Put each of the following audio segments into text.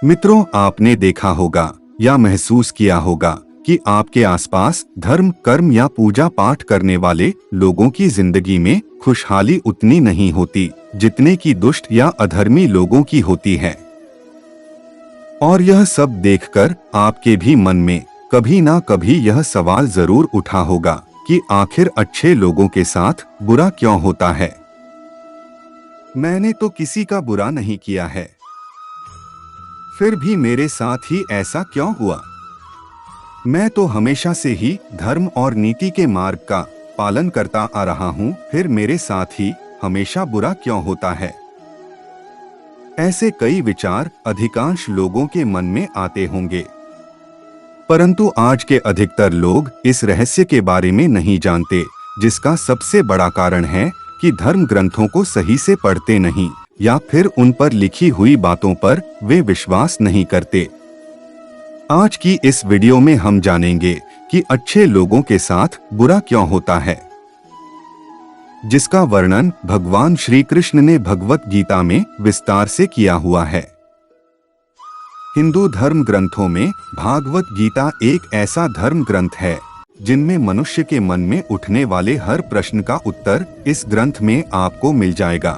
मित्रों, आपने देखा होगा या महसूस किया होगा कि आपके आसपास धर्म, कर्म या पूजा पाठ करने वाले लोगों की जिंदगी में खुशहाली उतनी नहीं होती जितने की दुष्ट या अधर्मी लोगों की होती है। और यह सब देखकर आपके भी मन में कभी ना कभी यह सवाल जरूर उठा होगा कि आखिर अच्छे लोगों के साथ बुरा क्यों होता है। मैंने तो किसी का बुरा नहीं किया है, फिर भी मेरे साथ ही ऐसा क्यों हुआ। मैं तो हमेशा से ही धर्म और नीति के मार्ग का पालन करता आ रहा हूँ, फिर मेरे साथ ही हमेशा बुरा क्यों होता है। ऐसे कई विचार अधिकांश लोगों के मन में आते होंगे, परंतु आज के अधिकतर लोग इस रहस्य के बारे में नहीं जानते, जिसका सबसे बड़ा कारण है कि धर्म ग्रंथों को सही से पढ़ते नहीं या फिर उन पर लिखी हुई बातों पर वे विश्वास नहीं करते। आज की इस वीडियो में हम जानेंगे कि अच्छे लोगों के साथ बुरा क्यों होता है, जिसका वर्णन भगवान श्री कृष्ण ने भगवत गीता में विस्तार से किया हुआ है। हिंदू धर्म ग्रंथों में भागवत गीता एक ऐसा धर्म ग्रंथ है जिनमें मनुष्य के मन में उठने वाले हर प्रश्न का उत्तर इस ग्रंथ में आपको मिल जाएगा।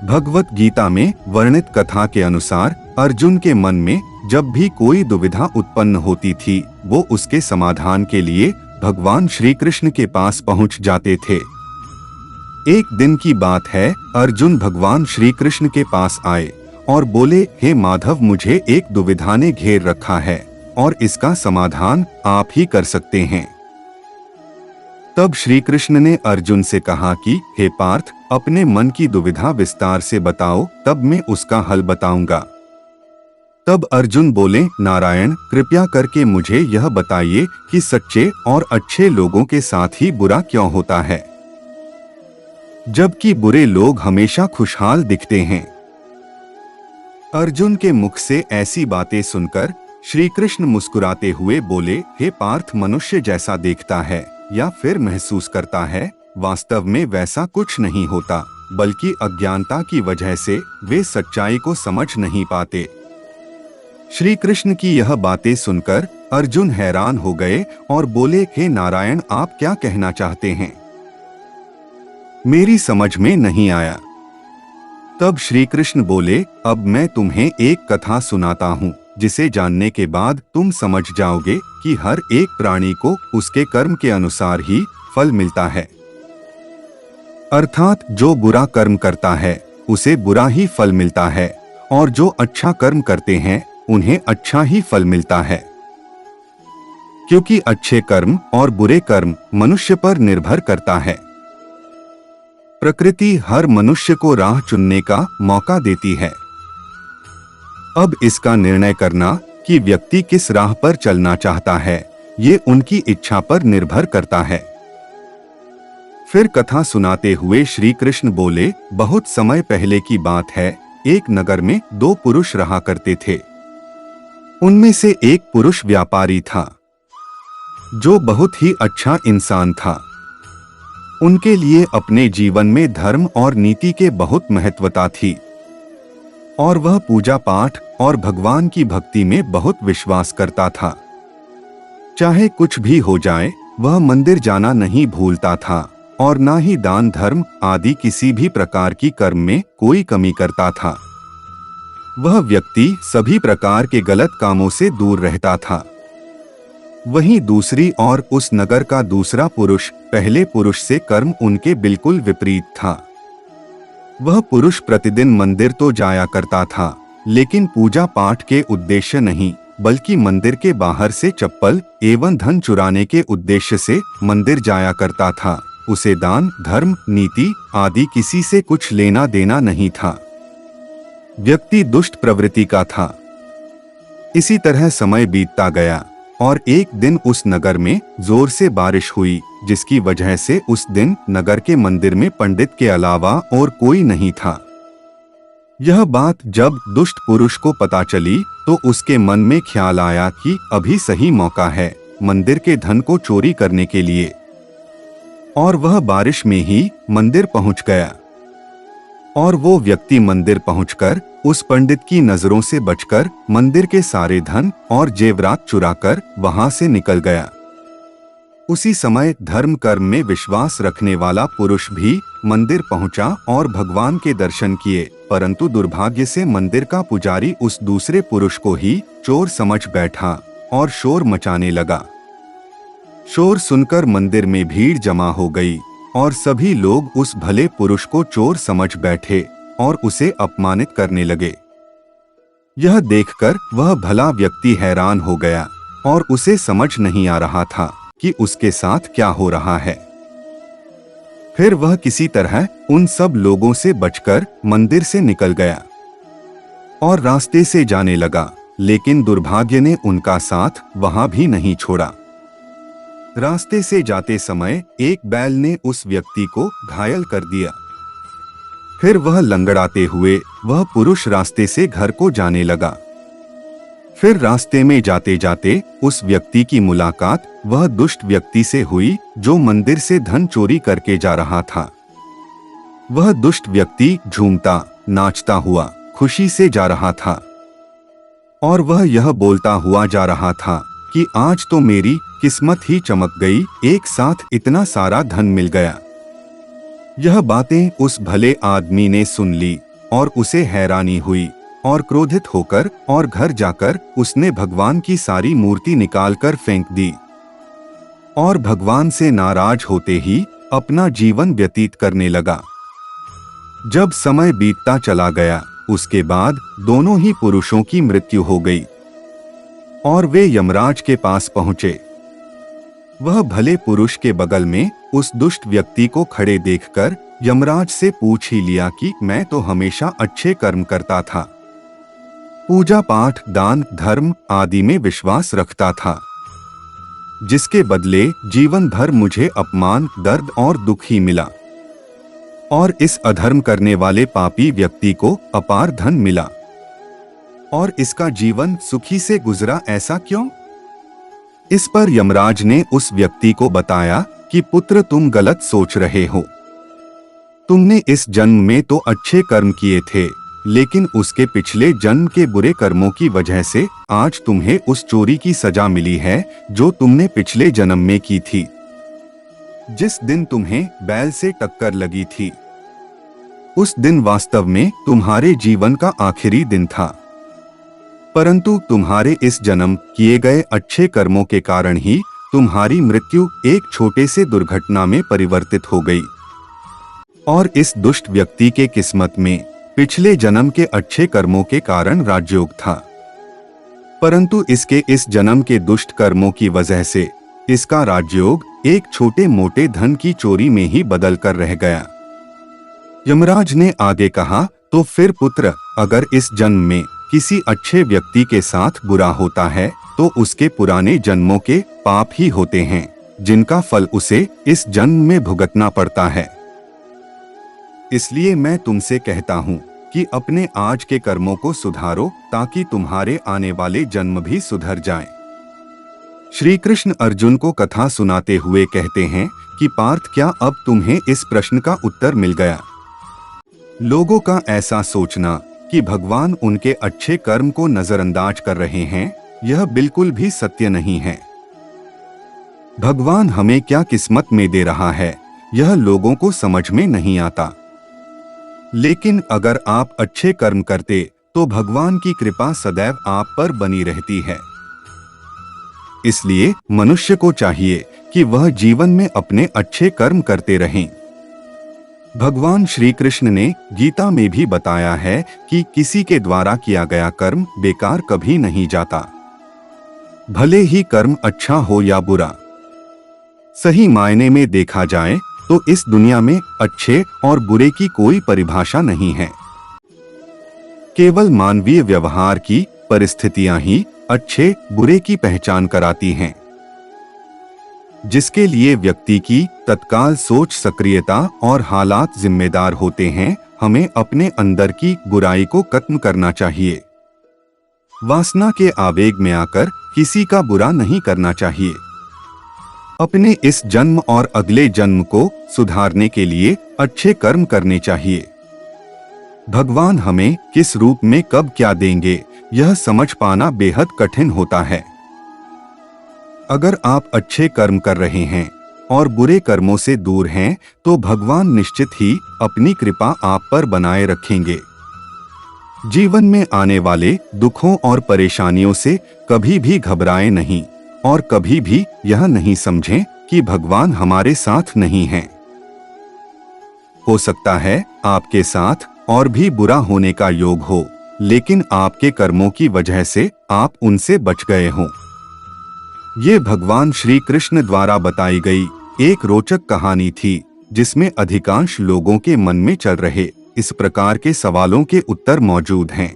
भगवत गीता में वर्णित कथा के अनुसार अर्जुन के मन में जब भी कोई दुविधा उत्पन्न होती थी, वो उसके समाधान के लिए भगवान श्री कृष्ण के पास पहुंच जाते थे। एक दिन की बात है, अर्जुन भगवान श्री कृष्ण के पास आए और बोले, हे माधव, मुझे एक दुविधा ने घेर रखा है और इसका समाधान आप ही कर सकते हैं। तब श्री कृष्ण ने अर्जुन से कहा कि हे पार्थ, अपने मन की दुविधा विस्तार से बताओ, तब मैं उसका हल बताऊंगा। तब अर्जुन बोले, नारायण, कृपया करके मुझे यह बताइए कि सच्चे और अच्छे लोगों के साथ ही बुरा क्यों होता है, जबकि बुरे लोग हमेशा खुशहाल दिखते हैं। अर्जुन के मुख से ऐसी बातें सुनकर श्री कृष्ण मुस्कुराते हुए बोले, हे पार्थ, मनुष्य जैसा देखता है या फिर महसूस करता है, वास्तव में वैसा कुछ नहीं होता, बल्कि अज्ञानता की वजह से वे सच्चाई को समझ नहीं पाते। श्री कृष्ण की यह बातें सुनकर अर्जुन हैरान हो गए और बोले, हे नारायण, आप क्या कहना चाहते हैं, मेरी समझ में नहीं आया। तब श्री कृष्ण बोले, अब मैं तुम्हें एक कथा सुनाता हूँ, जिसे जानने के बाद तुम समझ जाओगे कि हर एक प्राणी को उसके कर्म के अनुसार ही फल मिलता है। अर्थात जो बुरा कर्म करता है उसे बुरा ही फल मिलता है, और जो अच्छा कर्म करते हैं उन्हें अच्छा ही फल मिलता है। क्योंकि अच्छे कर्म और बुरे कर्म मनुष्य पर निर्भर करता है। प्रकृति हर मनुष्य को राह चुनने का मौका देती है। अब इसका निर्णय करना कि व्यक्ति किस राह पर चलना चाहता है, ये उनकी इच्छा पर निर्भर करता है। फिर कथा सुनाते हुए श्री कृष्ण बोले, बहुत समय पहले की बात है, एक नगर में दो पुरुष रहा करते थे। उनमें से एक पुरुष व्यापारी था, जो बहुत ही अच्छा इंसान था। उनके लिए अपने जीवन में धर्म और नीति के बहुत महत्वता थी, और वह पूजा पाठ और भगवान की भक्ति में बहुत विश्वास करता था। चाहे कुछ भी हो जाए, वह मंदिर जाना नहीं भूलता था और ना ही दान धर्म आदि किसी भी प्रकार की कर्म में कोई कमी करता था। वह व्यक्ति सभी प्रकार के गलत कामों से दूर रहता था। वहीं दूसरी ओर उस नगर का दूसरा पुरुष पहले पुरुष से कर्म उनके बिल्कुल विपरीत था। वह पुरुष प्रतिदिन मंदिर तो जाया करता था, लेकिन पूजा पाठ के उद्देश्य नहीं, बल्कि मंदिर के बाहर से चप्पल एवं धन चुराने के उद्देश्य से मंदिर जाया करता था। उसे दान धर्म नीति आदि किसी से कुछ लेना देना नहीं था। व्यक्ति दुष्ट प्रवृत्ति का था। इसी तरह समय बीतता गया और एक दिन उस नगर में जोर से बारिश हुई, जिसकी वजह से उस दिन नगर के मंदिर में पंडित के अलावा और कोई नहीं था। यह बात जब दुष्ट पुरुष को पता चली तो उसके मन में ख्याल आया कि अभी सही मौका है मंदिर के धन को चोरी करने के लिए, और वह बारिश में ही मंदिर पहुंच गया। और वो व्यक्ति मंदिर पहुंचकर उस पंडित की नजरों से बचकर मंदिर के सारे धन और जेवरात चुराकर वहां से निकल गया। उसी समय धर्म कर्म में विश्वास रखने वाला पुरुष भी मंदिर पहुंचा और भगवान के दर्शन किए, परंतु दुर्भाग्य से मंदिर का पुजारी उस दूसरे पुरुष को ही चोर समझ बैठा और शोर मचाने लगा। शोर सुनकर मंदिर में भीड़ जमा हो गई और सभी लोग उस भले पुरुष को चोर समझ बैठे और उसे अपमानित करने लगे। यह देखकर वह भला व्यक्ति हैरान हो गया और उसे समझ नहीं आ रहा था कि उसके साथ क्या हो रहा है। फिर वह किसी तरह उन सब लोगों से बचकर मंदिर से निकल गया और रास्ते से जाने लगा, लेकिन दुर्भाग्य ने उनका साथ वहां भी नहीं छोड़ा। रास्ते से जाते समय एक बैल ने उस व्यक्ति को घायल कर दिया। फिर वह लंगड़ाते हुए वह पुरुष रास्ते से घर को जाने लगा। फिर रास्ते में जाते जाते उस व्यक्ति की मुलाकात वह दुष्ट व्यक्ति से हुई जो मंदिर से धन चोरी करके जा रहा था। वह दुष्ट व्यक्ति झूमता नाचता हुआ खुशी से जा रहा था और वह यह बोलता हुआ जा रहा था कि आज तो मेरी किस्मत ही चमक गई, एक साथ इतना सारा धन मिल गया। यह बातें उस भले आदमी ने सुन ली और उसे हैरानी हुई और क्रोधित होकर और घर जाकर उसने भगवान की सारी मूर्ति निकालकर फेंक दी और भगवान से नाराज होते ही अपना जीवन व्यतीत करने लगा। जब समय बीतता चला गया, उसके बाद दोनों ही पुरुषों की मृत्यु हो गई और वे यमराज के पास पहुंचे। वह भले पुरुष के बगल में उस दुष्ट व्यक्ति को खड़े देखकर यमराज से पूछ ही लिया कि मैं तो हमेशा अच्छे कर्म करता था, पूजा पाठ दान धर्म आदि में विश्वास रखता था, जिसके बदले जीवन भर मुझे अपमान दर्द और दुख ही मिला और इस अधर्म करने वाले पापी व्यक्ति को अपार धन मिला और इसका जीवन सुखी से गुजरा, ऐसा क्यों? इस पर यमराज ने उस व्यक्ति को बताया कि पुत्र तुम गलत सोच रहे हो। तुमने इस जन्म में तो अच्छे कर्म किए थे, लेकिन उसके पिछले जन्म के बुरे कर्मों की वजह से आज तुम्हें उस चोरी की सजा मिली है जो तुमने पिछले जन्म में की थी। जिस दिन तुम्हें बैल से टक्कर लगी थी, उस दिन वास्तव में तुम्हारे जीवन का आखिरी दिन था, परंतु तुम्हारे इस जन्म किए गए अच्छे कर्मों के कारण ही तुम्हारी मृत्यु एक छोटे से दुर्घटना में परिवर्तित हो गई और इस दुष्ट व्यक्ति के किस्मत में पिछले जन्म के अच्छे कर्मों के कारण राजयोग था, परंतु इसके इस जन्म के दुष्ट कर्मों की वजह से इसका राजयोग एक छोटे मोटे धन की चोरी में ही बदल कर रह गया। यमराज ने आगे कहा, तो फिर पुत्र, अगर इस जन्म में किसी अच्छे व्यक्ति के साथ बुरा होता है तो उसके पुराने जन्मों के पाप ही होते हैं, जिनका फल उसे इस जन्म में भुगतना पड़ता है। इसलिए मैं तुमसे कहता हूँ कि अपने आज के कर्मों को सुधारो ताकि तुम्हारे आने वाले जन्म भी सुधर जाएं। श्री कृष्ण अर्जुन को कथा सुनाते हुए कहते हैं कि पार्थ, क्या अब तुम्हें इस प्रश्न का उत्तर मिल गया? लोगों का ऐसा सोचना कि भगवान उनके अच्छे कर्म को नजरअंदाज कर रहे हैं, यह बिल्कुल भी सत्य नहीं है। भगवान हमें क्या किस्मत में दे रहा है, यह लोगों को समझ में नहीं आता। लेकिन अगर आप अच्छे कर्म करते तो भगवान की कृपा सदैव आप पर बनी रहती है। इसलिए मनुष्य को चाहिए कि वह जीवन में अपने अच्छे कर्म करते रहें। भगवान श्री कृष्ण ने गीता में भी बताया है कि किसी के द्वारा किया गया कर्म बेकार कभी नहीं जाता, भले ही कर्म अच्छा हो या बुरा। सही मायने में देखा जाए तो इस दुनिया में अच्छे और बुरे की कोई परिभाषा नहीं है। केवल मानवीय व्यवहार की परिस्थितियां ही अच्छे बुरे की पहचान कराती हैं, जिसके लिए व्यक्ति की तत्काल सोच सक्रियता और हालात जिम्मेदार होते हैं। हमें अपने अंदर की बुराई को खत्म करना चाहिए। वासना के आवेग में आकर किसी का बुरा नहीं करना चाहिए। अपने इस जन्म और अगले जन्म को सुधारने के लिए अच्छे कर्म करने चाहिए। भगवान हमें किस रूप में कब क्या देंगे, यह समझ पाना बेहद कठिन होता है। अगर आप अच्छे कर्म कर रहे हैं और बुरे कर्मों से दूर हैं, तो भगवान निश्चित ही अपनी कृपा आप पर बनाए रखेंगे। जीवन में आने वाले दुखों और परेशानियों से कभी भी घबराएं नहीं और कभी भी यह नहीं समझें कि भगवान हमारे साथ नहीं हैं। हो सकता है आपके साथ और भी बुरा होने का योग हो, लेकिन आपके कर्मों की वजह से आप उनसे बच गए हों। ये भगवान श्री कृष्ण द्वारा बताई गई एक रोचक कहानी थी, जिसमें अधिकांश लोगों के मन में चल रहे इस प्रकार के सवालों के उत्तर मौजूद हैं।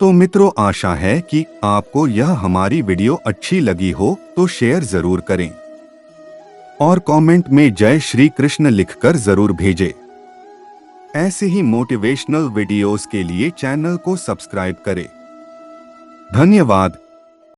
तो मित्रों, आशा है कि आपको यह हमारी वीडियो अच्छी लगी हो तो शेयर जरूर करें और कमेंट में जय श्री कृष्ण लिखकर जरूर भेजें। ऐसे ही मोटिवेशनल वीडियोस के लिए चैनल को सब्सक्राइब करें। धन्यवाद।